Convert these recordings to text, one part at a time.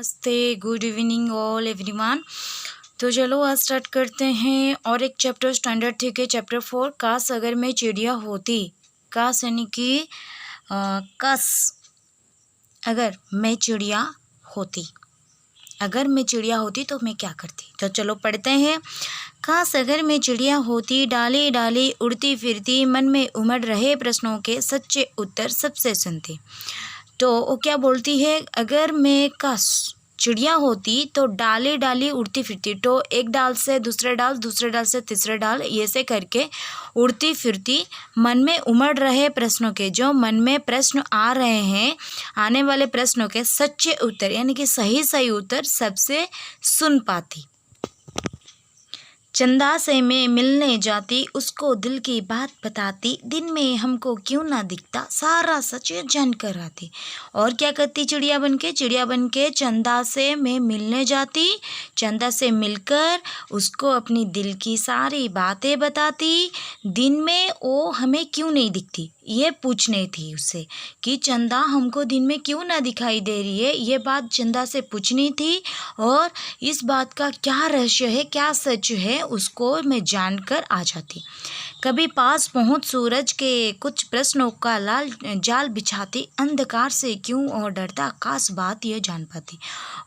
नमस्ते, good evening all everyone. तो चलो आज स्टार्ट करते हैं और एक चैप्टर स्टैंडर्ड 3 के चैप्टर 4 काश अगर मैं चिड़िया होती। काश यानी कि काश अगर मैं चिड़िया होती, अगर मैं चिड़िया होती तो मैं क्या करती। तो चलो पढ़ते हैं। काश अगर मैं चिड़िया होती, डाली डाली उड़ती फिरती, मन में उमड़ रहे प्रश्नों के सच्चे उत्तर सबसे सुनती। तो वो क्या बोलती है, अगर मैं काश चिड़िया होती तो डाली डाली उड़ती फिरती, तो एक डाल से दूसरे डाल, दूसरे डाल से तीसरे डाल, ये से करके उड़ती फिरती, मन में उमड़ रहे प्रश्नों के, जो मन में प्रश्न आ रहे हैं, आने वाले प्रश्नों के सच्चे उत्तर यानी कि सही सही उत्तर सबसे सुन पाती। चंदा से मैं मिलने जाती, उसको दिल की बात बताती, दिन में हमको क्यों ना दिखता, सारा सच जान कर आती। और क्या करती चिड़िया बनके, चिड़िया बनके चंदा से मैं मिलने जाती, चंदा से मिलकर उसको अपनी दिल की सारी बातें बताती, दिन में वो हमें क्यों नहीं दिखती, ये पूछने थी उससे कि चंदा हमको दिन में क्यों ना दिखाई दे रही है, ये बात चंदा से पूछनी थी। और इस बात का क्या रहस्य है, क्या सच है, उसको मैं जानकर आ जाती। कभी पास पहुँच सूरज के कुछ प्रश्नों का लाल जाल बिछाती, अंधकार से क्यों और डरता, खास बात यह जान पाती।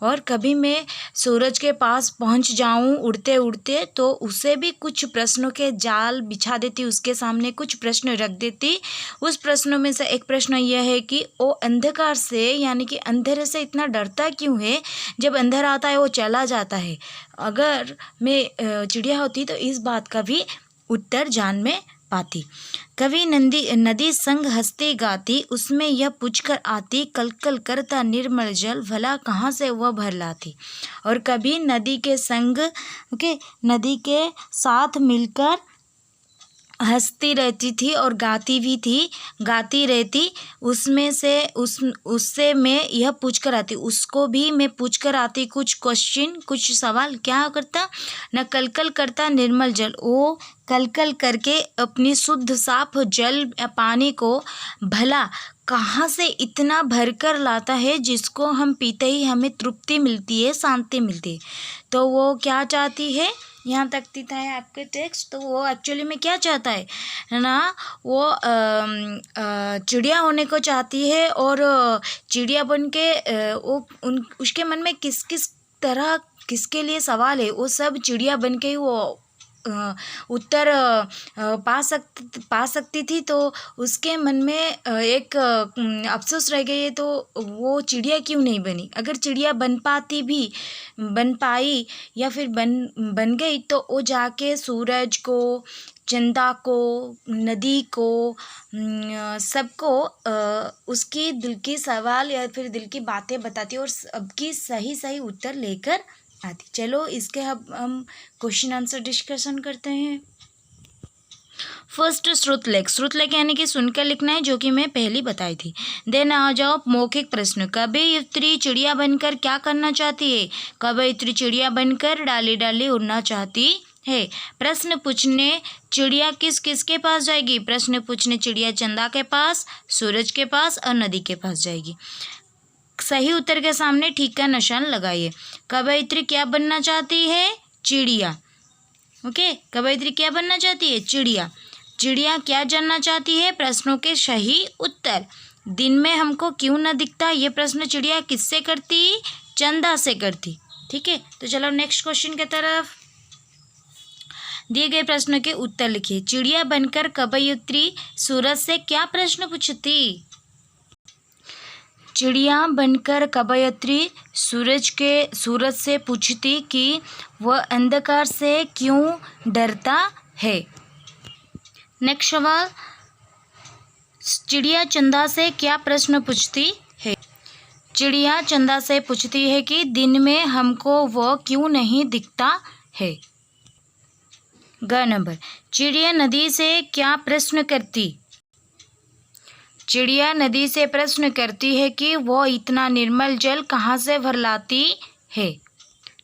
और कभी मैं सूरज के पास पहुँच जाऊँ उड़ते उड़ते, तो उसे भी कुछ प्रश्नों के जाल बिछा देती, उसके सामने कुछ प्रश्न रख देती। उस प्रश्नों में से एक प्रश्न यह है कि वो अंधकार से यानी कि अंधेरे से इतना डरता क्यों है, जब अंधेरा आता है वो चला जाता है। अगर मैं चिड़िया होती तो इस बात का भी उत्तर जान में पाती। कभी नदी संग हंसती गाती, उसमें यह पूछकर आती, कल कल करता निर्मल जल, भला कहाँ से वह भर लाती। और कभी नदी के संग नदी के साथ मिलकर हंसती रहती थी और गाती भी थी, गाती रहती, उसमें से उससे मैं यह पूछ कर आती, उसको भी मैं पूछ कर आती कुछ क्वेश्चन, कुछ सवाल। क्या करता न, कल कल करता निर्मल जल, वो कल कल करके अपनी शुद्ध साफ जल पानी को भला कहाँ से इतना भरकर लाता है, जिसको हम पीते ही हमें तृप्ति मिलती है, शांति मिलती है। तो वो क्या चाहती है, यहाँ तक था है आपके टेक्स्ट। तो वो एक्चुअली में क्या चाहता है ना, वो चिड़िया होने को चाहती है। और चिड़िया बन के वो उसके मन में किस किस तरह किसके लिए सवाल है, वो सब चिड़िया बन के ही वो उत्तर पा सकती थी। तो उसके मन में एक अफसोस रह गई है, तो वो चिड़िया क्यों नहीं बनी। अगर चिड़िया बन पाई या फिर बन गई, तो वो जाके सूरज को, चंदा को, नदी को, सबको उसकी दिल की सवाल या फिर दिल की बातें बताती और सबकी सही सही उत्तर लेकर आती। चलो इसके हम क्वेश्चन आंसर डिस्कशन करते हैं। फर्स्ट श्रुतलेख यानी कि सुनकर लिखना है, जो कि मैं पहली बताई थी। देन आ जाओ मौखिक प्रश्न। कवयित्री चिड़िया बनकर क्या करना चाहती है, कवयित्री चिड़िया बनकर डाली डाली उड़ना चाहती है। प्रश्न पूछने चिड़िया किस किस के पास जाएगी, प्रश्न पूछने चिड़िया चंदा के पास, सूरज के पास और नदी के पास जाएगी। सही उत्तर के सामने ठीक का निशान लगाइए। कवयित्री क्या बनना चाहती है, चिड़िया। ओके, कवयित्री क्या बनना चाहती है, चिड़िया। चिड़िया क्या जानना चाहती है, प्रश्नों के सही उत्तर। दिन में हमको क्यों न दिखता, ये प्रश्न चिड़िया किससे करती, चंदा से करती। ठीक है, तो चलो नेक्स्ट क्वेश्चन की तरफ। दिए गए प्रश्न के उत्तर लिखिए। चिड़िया बनकर कवयित्री सूरज से क्या प्रश्न पूछती, चिड़िया बनकर कवयित्री सूरज से पूछती कि वह अंधकार से क्यों डरता है। नेक्स्ट सवाल, चिड़िया चंदा से क्या प्रश्न पूछती है। चिड़िया चंदा से पूछती है कि दिन में हमको वह क्यों नहीं दिखता है। ग नंबर, चिड़िया नदी से क्या प्रश्न करती, चिड़िया नदी से प्रश्न करती है कि वो इतना निर्मल जल कहाँ से भर लाती है।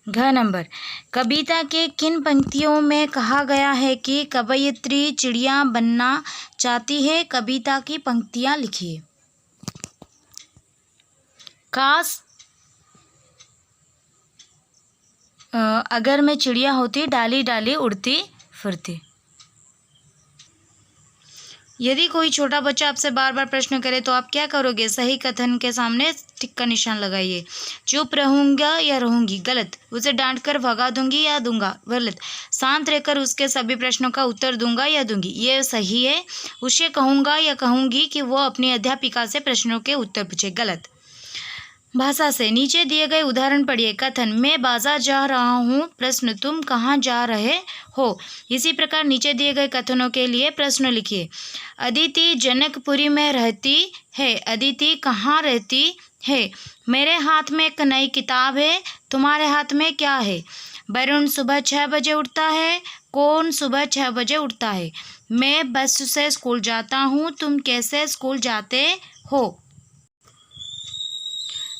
घ नंबर, कविता के किन पंक्तियों में कहा गया है कि कवयित्री चिड़िया बनना चाहती है, कविता की पंक्तियाँ लिखिए। काश अगर मैं चिड़िया होती डाली डाली उड़ती फिरती। यदि कोई छोटा बच्चा आपसे बार बार प्रश्न करे तो आप क्या करोगे? सही कथन के सामने टिक का निशान लगाइए। चुप रहूंगा या रहूंगी, गलत। उसे डांट कर भगा दूंगी या दूंगा, गलत। शांत रहकर उसके सभी प्रश्नों का उत्तर दूंगा या दूंगी, ये सही है। उसे कहूंगा या कहूंगी कि वो अपनी अध्यापिका से प्रश्नों के उत्तर पूछे, गलत। भाषा से नीचे दिए गए उदाहरण पढ़िए। कथन, मैं बाजार जा रहा हूँ, प्रश्न, तुम कहाँ जा रहे हो? इसी प्रकार नीचे दिए गए कथनों के लिए प्रश्न लिखिए। अदिति जनकपुरी में रहती है, अदिति कहाँ रहती है? मेरे हाथ में एक नई किताब है, तुम्हारे हाथ में क्या है? वरुण सुबह 6 बजे उठता है, कौन सुबह 6 बजे उठता है? मैं बस से स्कूल जाता हूँ, तुम कैसे स्कूल जाते हो?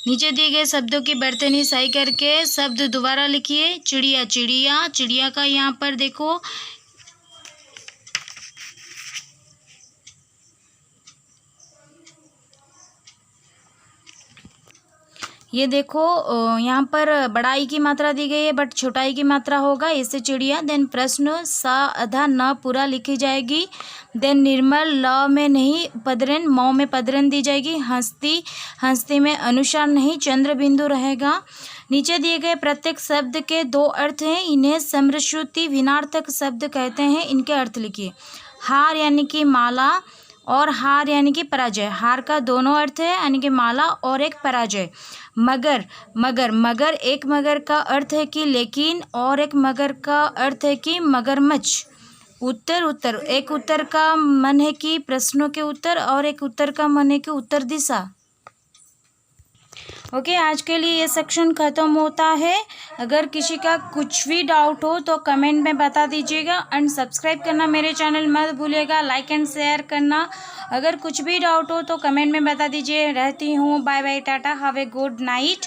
नीचे दिए गए शब्दों की बर्तनी सही करके शब्द दोबारा लिखिए। चिड़िया, चिड़िया, चिड़िया का यहाँ पर देखो ये देखो यहाँ पर बड़ाई की मात्रा दी गई है बट छोटाई की मात्रा होगा, इससे चिड़िया। देन प्रश्न सा आधा न पूरा लिखी जाएगी। देन निर्मल ल में नहीं पदरन, मौ में पदरन दी जाएगी। हंसती, हंसती में अनुसार नहीं चंद्र बिंदु रहेगा। नीचे दिए गए प्रत्येक शब्द के 2 अर्थ हैं, इन्हें समश्रुति भिन्नार्थक शब्द कहते हैं। इनके अर्थ लिखिए। हार यानी कि माला और हार यानी कि पराजय। हार का दोनों अर्थ है, यानी कि माला और एक पराजय। मगर, मगर, मगर एक मगर का अर्थ है कि लेकिन, और एक मगर का अर्थ है कि मगरमच्छ। उत्तर, उत्तर एक उत्तर का मन है कि प्रश्नों के उत्तर, और एक उत्तर का मन है कि उत्तर दिशा। ओके, आज के लिए ये सेक्शन ख़त्म होता है। अगर किसी का कुछ भी डाउट हो तो कमेंट में बता दीजिएगा एंड सब्सक्राइब करना मेरे चैनल मत भूलिएगा, लाइक एंड शेयर करना। अगर कुछ भी डाउट हो तो कमेंट में बता दीजिए। रहती हूँ, बाय बाय, टाटा, हैव ए गुड नाइट।